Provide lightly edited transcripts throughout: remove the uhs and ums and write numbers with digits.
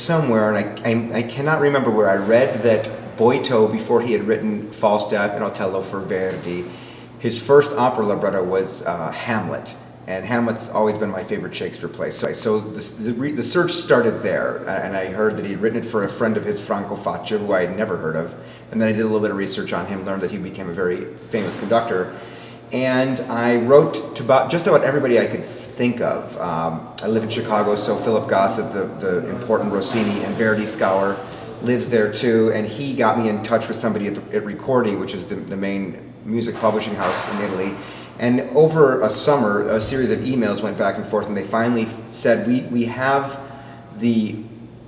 somewhere, and I cannot remember where, I read that Boito, before he had written Falstaff and Otello for Verdi, his first opera libretto was Hamlet. And Hamlet's always been my favorite Shakespeare play. So the search started there, and I heard that he'd written it for a friend of his, Franco, Faccio, who I had never heard of. And then I did a little bit of research on him, learned that he became a very famous conductor. And I wrote to just about everybody I could think of. I live in Chicago, so Philip Gossett, the important Rossini and Verdi scholar, lives there too, and he got me in touch with somebody at Ricordi, which is the main music publishing house in Italy. And over a summer, a series of emails went back and forth, and they finally said, we have the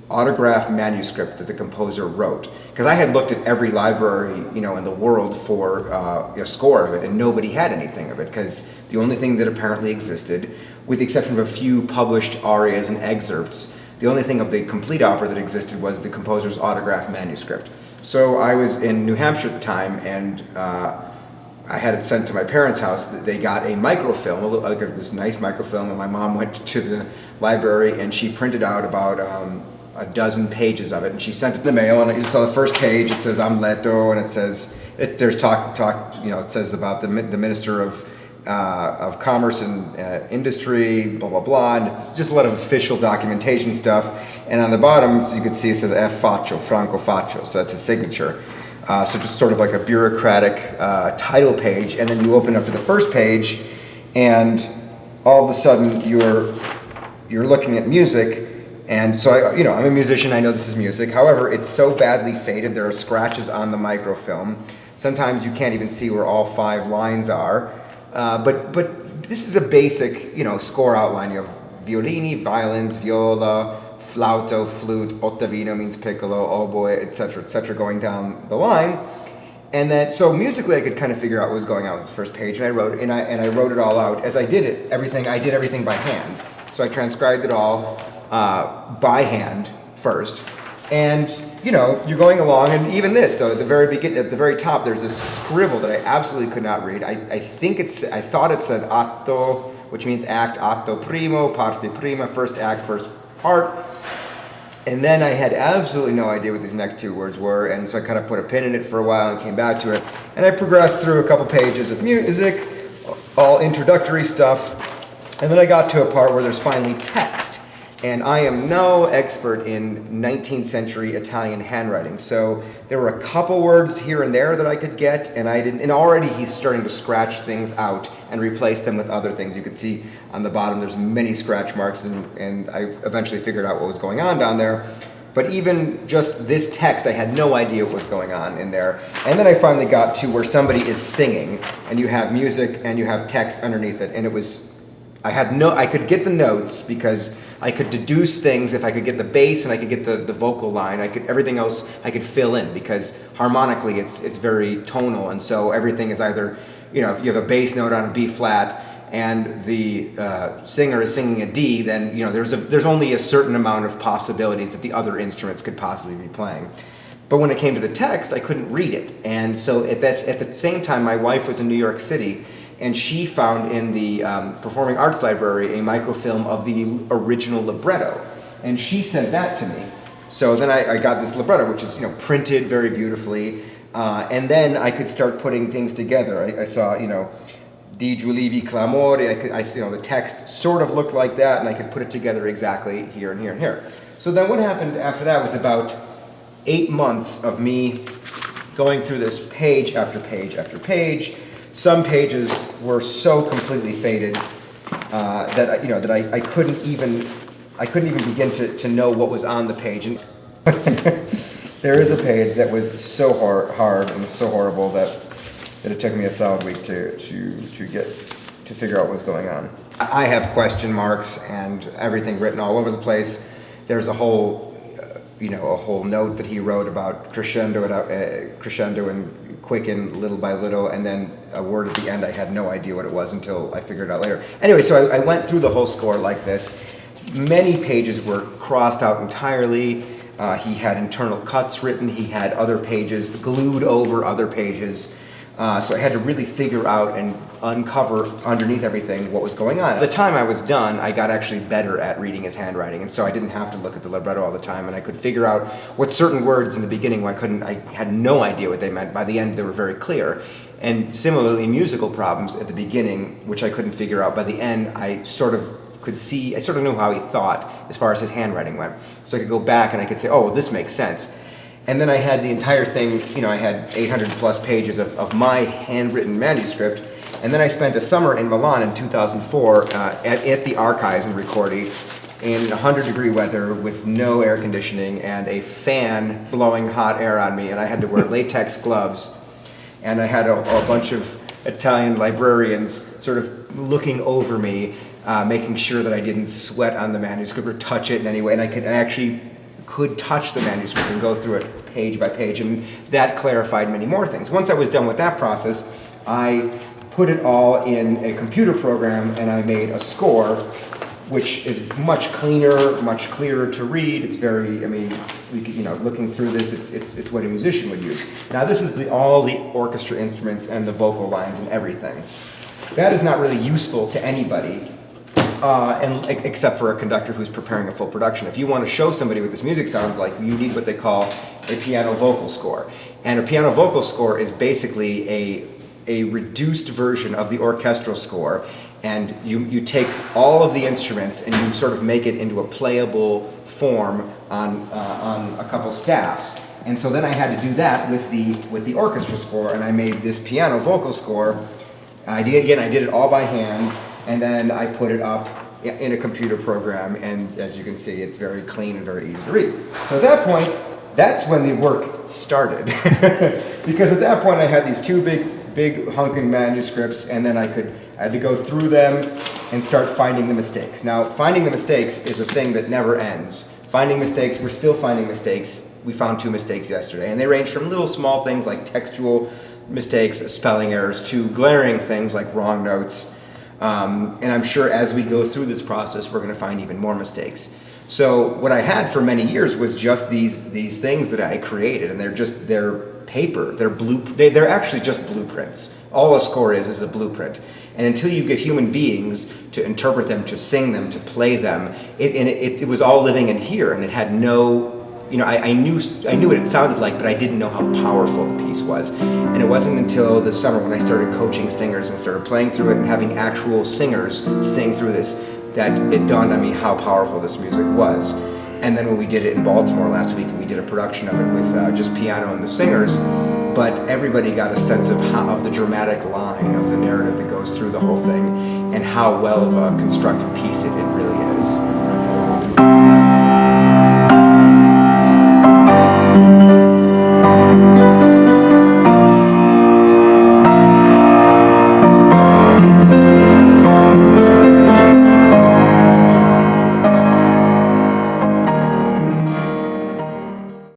autograph manuscript that the composer wrote. Because I had looked at every library, in the world for a score of it, and nobody had anything of it, because the only thing that apparently existed, with the exception of a few published arias and excerpts, the only thing of the complete opera that existed was the composer's autograph manuscript. So I was in New Hampshire at the time, and I had it sent to my parents' house. They got a microfilm, this nice microfilm, and my mom went to the library and she printed out about a dozen pages of it, and she sent it in the mail. And you saw the first page. It says Amleto, and it says there's talk. It says about the Minister of Commerce and Industry, blah blah blah, and it's just a lot of official documentation stuff. And on the bottom, so you can see, it says F. Faccio, Franco Faccio, so that's his signature. So just sort of like a bureaucratic title page, and then you open up to the first page, and all of a sudden you're looking at music. And so I'm a musician. I know this is music. However, it's so badly faded. There are scratches on the microfilm. Sometimes you can't even see where all 5 lines are. But this is a basic score outline. You have violini, violins, viola, flauto, flute, ottavino means piccolo, oboe, etc., going down the line. And then, so musically I could kind of figure out what was going on with this first page, and I wrote it all out. As I did it, I did everything by hand. So I transcribed it all by hand first. And you're going along, and even this, though, at the very top, there's a scribble that I absolutely could not read. I thought it said atto, which means act, atto primo, parte prima, first act, first part. And then I had absolutely no idea what these next 2 words were, and so I kind of put a pin in it for a while and came back to it. And I progressed through a couple pages of music, all introductory stuff, and then I got to a part where there's finally text. And I am no expert in 19th century Italian handwriting, so there were a couple words here and there that I could get, and I didn't. And already he's starting to scratch things out and replace them with other things. You could see on the bottom there's many scratch marks, and I eventually figured out what was going on down there. But even just this text, I had no idea what was going on in there. And then I finally got to where somebody is singing, and you have music and you have text underneath it, and it was. I could get the notes because I could deduce things if I could get the bass and I could get the vocal line. Everything else I could fill in, because harmonically it's very tonal, and so everything is either, if you have a bass note on a B flat and the singer is singing a D, then there's only a certain amount of possibilities that the other instruments could possibly be playing. But when it came to the text, I couldn't read it, and so at the same time, my wife was in New York City. And she found in the Performing Arts Library a microfilm of the original libretto. And she sent that to me. So then I got this libretto, which is printed very beautifully. And then I could start putting things together. I saw, Di Giulivi Clamore. The text sort of looked like that, and I could put it together exactly here and here and here. So then what happened after that was about 8 months of me going through this page after page after page. Some pages were so completely faded that I couldn't even begin to know what was on the page. And there is a page that was so hard and so horrible that it took me a solid week to figure out what was going on. I have question marks and everything written all over the place. There's a whole note that he wrote about crescendo and quicken little by little, and then a word at the end. I had no idea what it was until I figured it out later. Anyway, so I went through the whole score like this. Many pages were crossed out entirely. He had internal cuts written. He had other pages glued over other pages. So I had to really figure out and uncover underneath everything what was going on. At the time I was done, I got actually better at reading his handwriting, and so I didn't have to look at the libretto all the time, and I could figure out what certain words in the beginning I had no idea what they meant. By the end, they were very clear. And similarly, musical problems at the beginning, which I couldn't figure out, by the end, I sort of knew how he thought as far as his handwriting went. So I could go back and I could say, oh, well, this makes sense. And then I had the entire thing, I had 800 plus pages of my handwritten manuscript. And then I spent a summer in Milan in 2004 at the archives in Ricordi in 100-degree weather with no air conditioning and a fan blowing hot air on me. And I had to wear latex gloves. And I had a bunch of Italian librarians sort of looking over me, making sure that I didn't sweat on the manuscript or touch it in any way. And I actually could touch the manuscript and go through it page by page, and that clarified many more things. Once I was done with that process, I put it all in a computer program and I made a score, which is much cleaner, much clearer to read. It's very, looking through this, it's what a musician would use. Now this is all the orchestra instruments and the vocal lines and everything. That is not really useful to anybody, except for a conductor who's preparing a full production. If you want to show somebody what this music sounds like, you need what they call a piano vocal score. And a piano vocal score is basically a reduced version of the orchestral score, and you take all of the instruments and you sort of make it into a playable form on a couple staffs. And so then I had to do that with the orchestra score, and I made this piano vocal score. I did it all by hand, and then I put it up in a computer program, and as you can see, it's very clean and very easy to read. So at that point, that's when the work started. Because at that point I had these two big hunking manuscripts, and then I had to go through them and start finding the mistakes. Now, finding the mistakes is a thing that never ends. Finding mistakes, we're still finding mistakes. We found 2 mistakes yesterday, and they range from little small things like textual mistakes, spelling errors, to glaring things like wrong notes. And I'm sure as we go through this process, we're going to find even more mistakes. So what I had for many years was just these things that I created, and they're paper, they're actually just blueprints. All a score is a blueprint. And until you get human beings to interpret them, to sing them, to play them, it was all living in here, and it had no, I knew what it sounded like, but I didn't know how powerful the piece was. And it wasn't until this summer when I started coaching singers and started playing through it and having actual singers sing through this that it dawned on me how powerful this music was. And then when we did it in Baltimore last week, we did a production of it with just piano and the singers, but everybody got a sense of the dramatic line of the narrative that goes through the whole thing and how well of a constructed piece it really is.